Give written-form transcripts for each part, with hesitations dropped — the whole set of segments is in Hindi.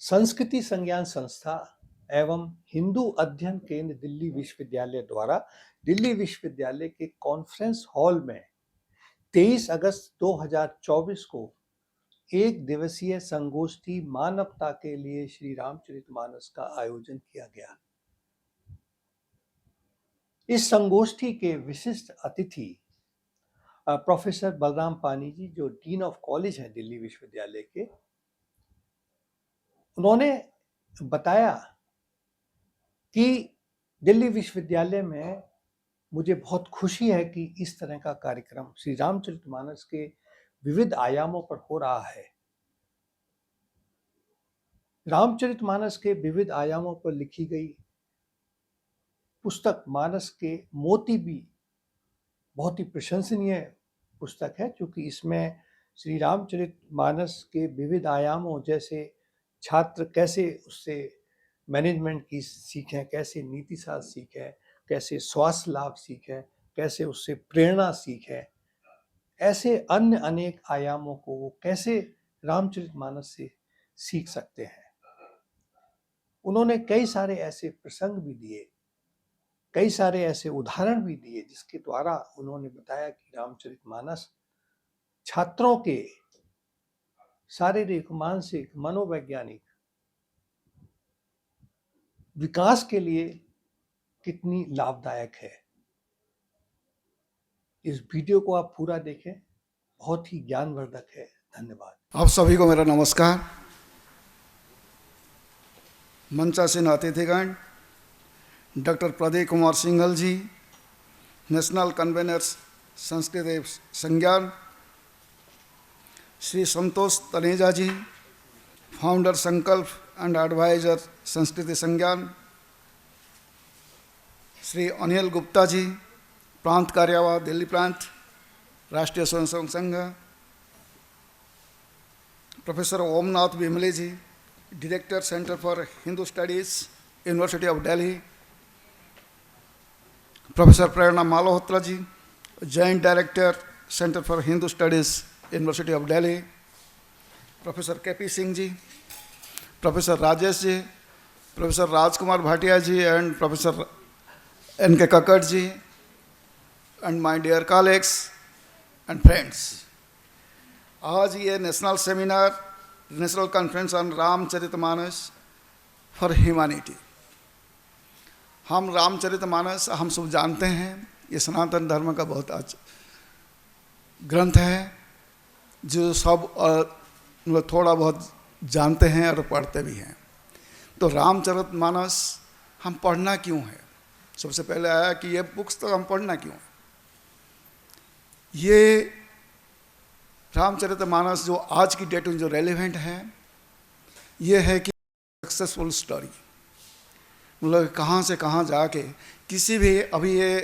संस्कृति संज्ञान संस्था एवं हिंदू अध्ययन केंद्र दिल्ली विश्वविद्यालय द्वारा दिल्ली विश्वविद्यालय के कॉन्फ्रेंस हॉल में 23 अगस्त 2024 को एक दिवसीय संगोष्ठी मानवता के लिए श्री रामचरितमानस का आयोजन किया गया। इस संगोष्ठी के विशिष्ट अतिथि प्रोफेसर बलराम पानी जी, जो डीन ऑफ कॉलेज हैं दिल्ली विश्वविद्यालय के, उन्होंने बताया कि दिल्ली विश्वविद्यालय में मुझे बहुत खुशी है कि इस तरह का कार्यक्रम श्री रामचरितमानस के विविध आयामों पर हो रहा है। रामचरितमानस के विविध आयामों पर लिखी गई पुस्तक मानस के मोती भी बहुत ही प्रशंसनीय पुस्तक है, क्योंकि इसमें श्री रामचरितमानस के विविध आयामों जैसे छात्र कैसे उससे मैनेजमेंट की सीखें, कैसे नीति शास्त्र सीखें, कैसे स्वास्थ्य लाभ सीखें, कैसे उससे प्रेरणा सीखें, ऐसे अन्य अनेक आयामों को वो कैसे रामचरितमानस से सीख सकते हैं। उन्होंने कई सारे ऐसे प्रसंग भी दिए, कई सारे ऐसे उदाहरण भी दिए, जिसके द्वारा उन्होंने बताया कि रामचरितमानस छात्रों के शारीरिक, मानसिक, मनोवैज्ञानिक विकास के लिए कितनी लाभदायक है। इस वीडियो को आप पूरा देखें, बहुत ही ज्ञानवर्धक है। धन्यवाद। आप सभी को मेरा नमस्कार। मंचासीन अतिथिगण, डॉक्टर प्रदीप कुमार सिंघल जी, नेशनल कन्वेनर्स संस्कृत एवं संज्ञान, श्री संतोष तनेजा जी, फाउंडर संकल्प एंड एडवाइजर संस्कृति संज्ञान, श्री अनिल गुप्ता जी, प्रांत कार्यवाह दिल्ली प्रांत, Rashtriya Swayamsevak Sangh, professor Omnath Vimle ji, director centre for Hindu studies, university of Delhi, professor Prerna Malhotra ji, joint director centre for Hindu studies, university of Delhi, professor KP. Singh ji, professor Rajesh ji, professor Rajkumar Bhatia ji and professor N.K. Kakkar ji, and my dear colleagues and friends. आज ये national seminar, national conference on Ramcharitmanas for humanity. हम रामचरितमानस हम सब जानते हैं, ये सनातन धर्म का बहुत अच्छा ग्रंथ है, जो सब मतलब थोड़ा बहुत जानते हैं और पढ़ते भी हैं। तो रामचरितमानस हम पढ़ना क्यों है? सबसे पहले आया कि ये बुक्स तो हम पढ़ना क्यों है। ये रामचरितमानस जो आज की डेट में जो रेलेवेंट है, ये है कि सक्सेसफुल स्टोरी, मतलब कहाँ से कहाँ जाके किसी भी, अभी ये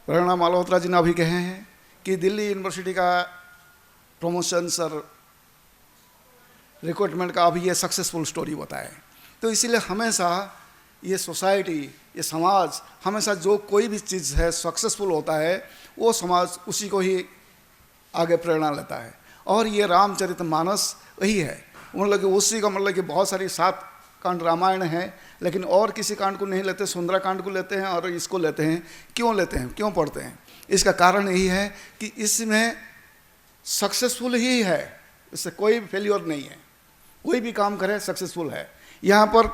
प्रेरणा मालहोत्रा जी ने अभी कहे हैं कि दिल्ली यूनिवर्सिटी का प्रमोशंस और रिक्रूटमेंट का अभी ये सक्सेसफुल स्टोरी बताए। तो इसीलिए हमेशा ये सोसाइटी, ये समाज, हमेशा जो कोई भी चीज़ है सक्सेसफुल होता है, वो समाज उसी को ही आगे प्रेरणा लेता है। और ये रामचरितमानस वही है, मतलब कि उसी का, मतलब कि बहुत सारी 7 कांड रामायण है, लेकिन और किसी कांड को नहीं लेते, सुंदराकांड को लेते हैं और इसको लेते हैं। क्यों लेते हैं, क्यों पढ़ते हैं? इसका कारण यही है कि इसमें सक्सेसफुल ही है, इससे कोई फेल्योर नहीं है। कोई भी काम करे सक्सेसफुल है। यहाँ पर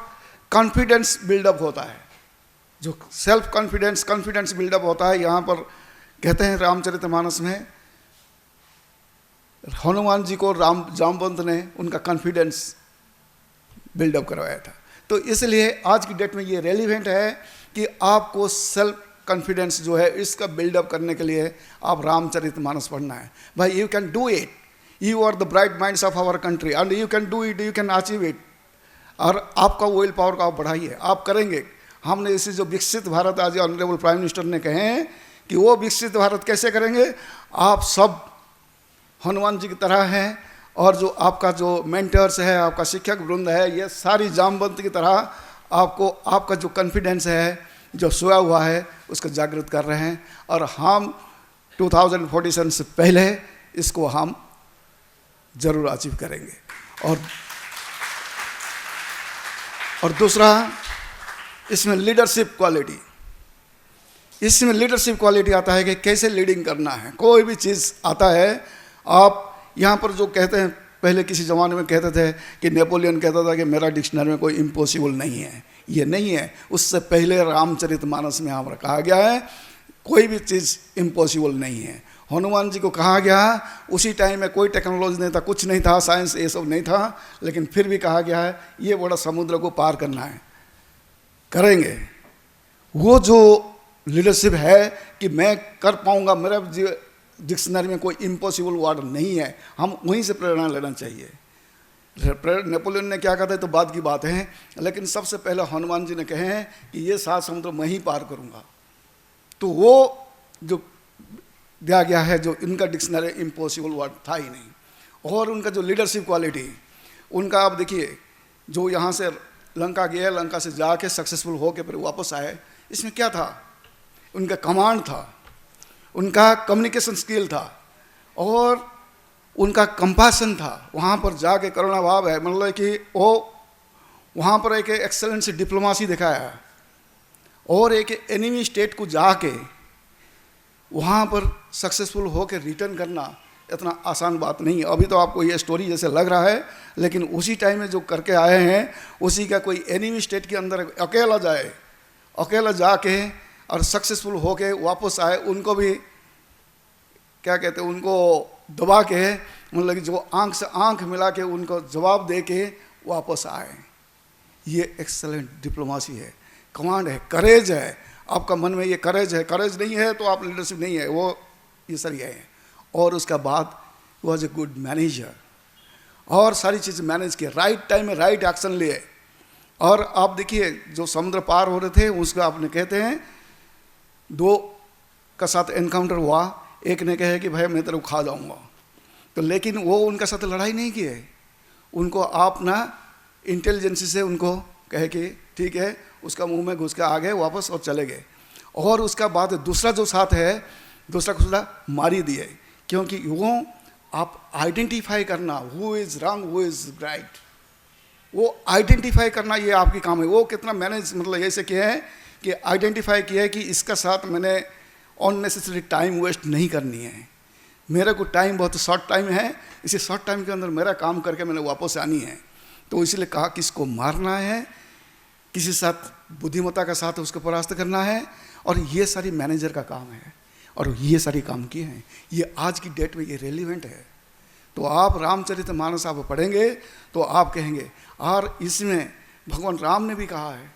कॉन्फिडेंस बिल्डअप होता है, जो सेल्फ कॉन्फिडेंस बिल्डअप होता है। यहाँ पर कहते हैं रामचरितमानस में हनुमान जी को जामवंत ने उनका कॉन्फिडेंस बिल्डअप करवाया था। तो इसलिए आज की डेट में ये रेलिवेंट है कि आपको सेल्फ कॉन्फिडेंस जो है इसका बिल्डअप करने के लिए आप रामचरितमानस पढ़ना है। भाई, you can do it, you are the bright minds of our country and you can do it, you can achieve it. और आपका विल पावर का आप बढ़ाइए, आप करेंगे। हमने इसे जो विकसित भारत, आज ऑनरेबल प्राइम मिनिस्टर ने कहे हैं कि वो विकसित भारत कैसे करेंगे, आप सब हनुमान जी की तरह हैं, और जो आपका जो मेंटर्स है, आपका शिक्षक वृंद है, ये सारी जामवंत की तरह आपको, आपका जो कॉन्फिडेंस है, जो सोया हुआ है, उसको जागृत कर रहे हैं। और हम 2047 से पहले इसको हम जरूर अचीव करेंगे। और और दूसरा इसमें लीडरशिप क्वालिटी, इसमें लीडरशिप क्वालिटी आता है कि कैसे लीडिंग करना है। कोई भी चीज़ आता है, आप यहाँ पर जो कहते हैं, पहले किसी ज़माने में कहते थे कि नेपोलियन कहता था कि मेरा डिक्शनरी में कोई इम्पॉसिबल नहीं है, ये नहीं है। उससे पहले रामचरितमानस में हमारा कहा गया है कोई भी चीज़ इम्पॉसिबल नहीं है। हनुमान जी को कहा गया, उसी टाइम में कोई टेक्नोलॉजी नहीं था, कुछ नहीं था, साइंस ये सब नहीं था, लेकिन फिर भी कहा गया है ये बड़ा समुद्र को पार करना है, करेंगे। वो जो लीडरशिप है कि मैं कर पाऊंगा, मेरा डिक्शनरी में कोई इम्पॉसिबल वर्ड नहीं है, हम वहीं से प्रेरणा लेना चाहिए। नेपोलियन ने क्या कहा था तो बाद की बात है, लेकिन सबसे पहले हनुमान जी ने कहे हैं कि ये 7 समुद्र मैं ही पार करूंगा। तो वो जो दिया गया है, जो इनका डिक्शनरी इम्पॉसिबल वर्ड था ही नहीं। और उनका जो लीडरशिप क्वालिटी, उनका आप देखिए, जो यहाँ से लंका गए, लंका से जाके सक्सेसफुल होके फिर वापस आए, इसमें क्या था? उनका कमांड था, उनका कम्युनिकेशन स्किल था, और उनका कंपैशन था। वहाँ पर जाके करुणा भाव है, मतलब कि वो वहाँ पर एक एक्सेलेंट सी डिप्लोमेसी दिखाया, और एक एनिमी स्टेट को जाके वहाँ पर सक्सेसफुल होकर रिटर्न करना इतना आसान बात नहीं है। अभी तो आपको ये स्टोरी जैसे लग रहा है, लेकिन उसी टाइम में जो करके आए हैं, उसी का कोई एनिमी स्टेट के अंदर अकेला जाए, अकेला जाके और सक्सेसफुल होके वापस आए, उनको भी क्या कहते हैं, उनको दबा के, मतलब कि जो आंख से आंख मिला के उनको जवाब दे के वापस आए। ये एक्सेलेंट डिप्लोमेसी है, कमांड है, करेज है। आपका मन में ये करेज है, करेज नहीं है तो आप लीडरशिप नहीं है, वो ये सारी है। और उसका बाद वॉज ए गुड मैनेजर, और सारी चीज़ मैनेज किए, राइट टाइम में राइट एक्शन लिए। और आप देखिए जो समुद्र पार हो रहे थे, उसका आपने कहते हैं 2 का साथ एनकाउंटर हुआ, एक ने कहे कि भाई मैं तेरे को खा जाऊंगा, तो लेकिन वो उनका साथ लड़ाई नहीं किए, उनको आप ना इंटेलिजेंसी से उनको कहे कि ठीक है, उसका मुंह में घुस के आ गए वापस और चले गए। और उसका बाद दूसरा जो साथ है, दूसरा को मारी दिए, क्योंकि वो आप आइडेंटिफाई करना who is wrong who is right, वो आइडेंटिफाई करना ये आपकी काम है। वो कितना मैनेज, मतलब ऐसे किया है कि आइडेंटिफाई किया है कि इसका साथ मैंने अननेसेसरी टाइम वेस्ट नहीं करनी है, मेरे को टाइम बहुत शॉर्ट टाइम है, इसी शॉर्ट टाइम के अंदर मेरा काम करके मैंने वापस आनी है। तो इसलिए कहा किसको मारना है, किसी साथ बुद्धिमत्ता का साथ उसको परास्त करना है, और ये सारी मैनेजर का काम है, और ये सारी काम किए हैं। ये आज की डेट में ये रेलिवेंट है। तो आप रामचरितमानस आप पढ़ेंगे तो आप कहेंगे, और इसमें भगवान राम ने भी कहा है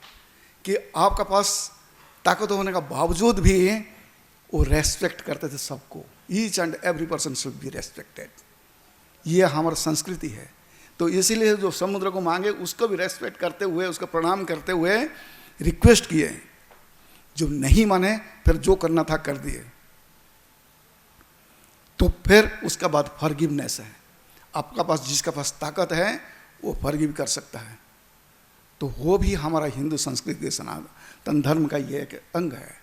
कि आपका पास ताकत होने का बावजूद भी वो रेस्पेक्ट करते थे सबको, each and every person should be respected. ये हमारी संस्कृति है। तो इसीलिए जो समुद्र को मांगे उसको भी रेस्पेक्ट करते हुए, उसको प्रणाम करते हुए रिक्वेस्ट किए, जो नहीं माने फिर जो करना था कर दिए। तो फिर उसका बाद फॉरगिवनेस है, आपका पास जिसका पास ताकत है वो फॉरगिव कर सकता है। तो वो भी हमारा हिंदू संस्कृति सनातन धर्म का ये एक अंग है।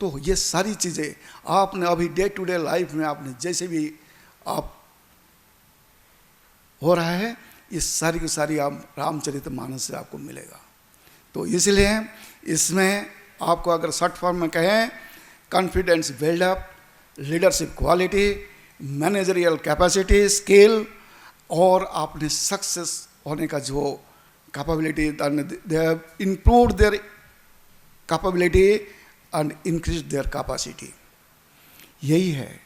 तो ये सारी चीज़ें आपने अभी डे टू डे लाइफ में आपने जैसे भी आप हो रहा है, ये सारी की सारी आप रामचरितमानस से आपको मिलेगा। तो इसलिए इसमें आपको अगर शॉर्ट फॉर्म में कहें, confidence build up, leadership quality, managerial capacity, skill, और आपने सक्सेस होने का जो capability, they have improved their capability and increase their capacity, यही है।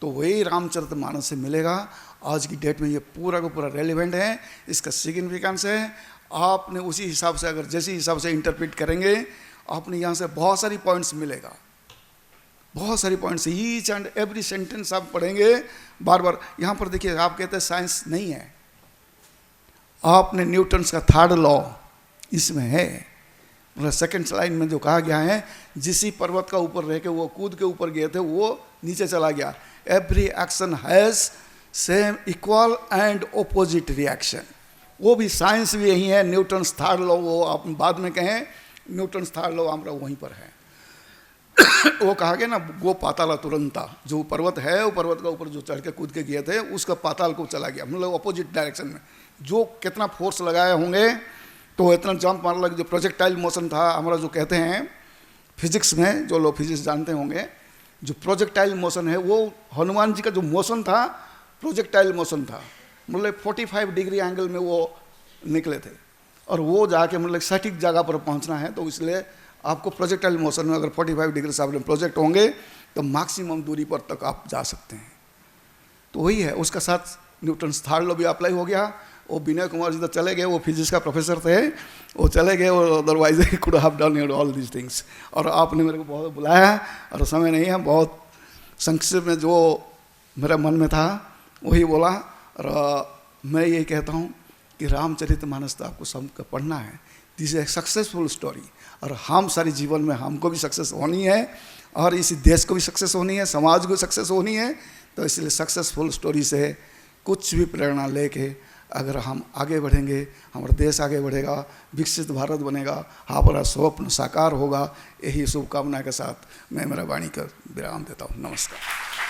तो वही रामचरितमानस से मिलेगा। आज की डेट में ये पूरा का पूरा रेलिवेंट है, इसका सिग्निफिकेंस है। आपने उसी हिसाब से, अगर जैसे हिसाब से इंटरप्रेट करेंगे, आपने यहाँ से बहुत सारी पॉइंट्स मिलेगा, बहुत सारी points. Each and every sentence आप पढ़ेंगे बार बार। यहाँ पर देखिए, आप कहते हैं साइंस नहीं है, आपने न्यूटन्स का 3rd लॉ इसमें है। मतलब सेकंड लाइन में जो कहा गया है, जिसी पर्वत का ऊपर रह के वो कूद के ऊपर गए थे, वो नीचे चला गया। Every action has same equal and opposite reaction. वो भी साइंस भी यही है। न्यूटन्स 3rd लॉ, वो आप बाद में कहें, न्यूटन्स 3rd लॉ हमारा वहीं पर है। वो कहा गया ना, वो पाताल तुरंता, जो पर्वत है वो पर्वत का ऊपर जो चढ़ के कूद के गए थे, उसका पाताल को चला गया, मतलब अपोजिट डायरेक्शन में। जो कितना फोर्स लगाए होंगे तो इतना जंप मारने लगे। जो प्रोजेक्टाइल मोशन था हमारा, जो कहते हैं फिजिक्स में, जो लोग फिजिक्स जानते होंगे, जो प्रोजेक्टाइल मोशन है वो हनुमान जी का जो मोशन था प्रोजेक्टाइल मोशन था। मतलब 45 डिग्री एंगल में वो निकले थे, और वो जाके मतलब सटीक जगह पर पहुंचना है, तो इसलिए आपको प्रोजेक्टाइल मोशन में अगर 45 डिग्री से आप प्रोजेक्ट होंगे तो मैक्सिमम दूरी पर तक आप जा सकते हैं। तो वही है, उसका साथ न्यूटन थर्ड लॉ भी अप्लाई हो गया। वो विनय कुमार जी तो चले गए, वो फिजिक्स का प्रोफेसर थे, वो चले गए, और otherwise he could have done all these things. और आपने मेरे को बहुत बुलाया, और समय नहीं है, बहुत संक्षिप्त में जो मेरे मन में था वही बोला। और मैं ये कहता हूँ कि रामचरितमानस तो आपको सबको पढ़ना है। This is a successful story, और हम सारी जीवन में हमको भी सक्सेस होनी है, और इसी देश को भी सक्सेस होनी है, समाज को सक्सेस होनी है। तो इसलिए सक्सेसफुल स्टोरी से कुछ भी प्रेरणा लेके अगर हम आगे बढ़ेंगे, हमारा देश आगे बढ़ेगा, विकसित भारत बनेगा, हमारा स्वप्न साकार होगा। यही शुभकामना के साथ मैं मेरा वाणी का विराम देता हूँ। नमस्कार।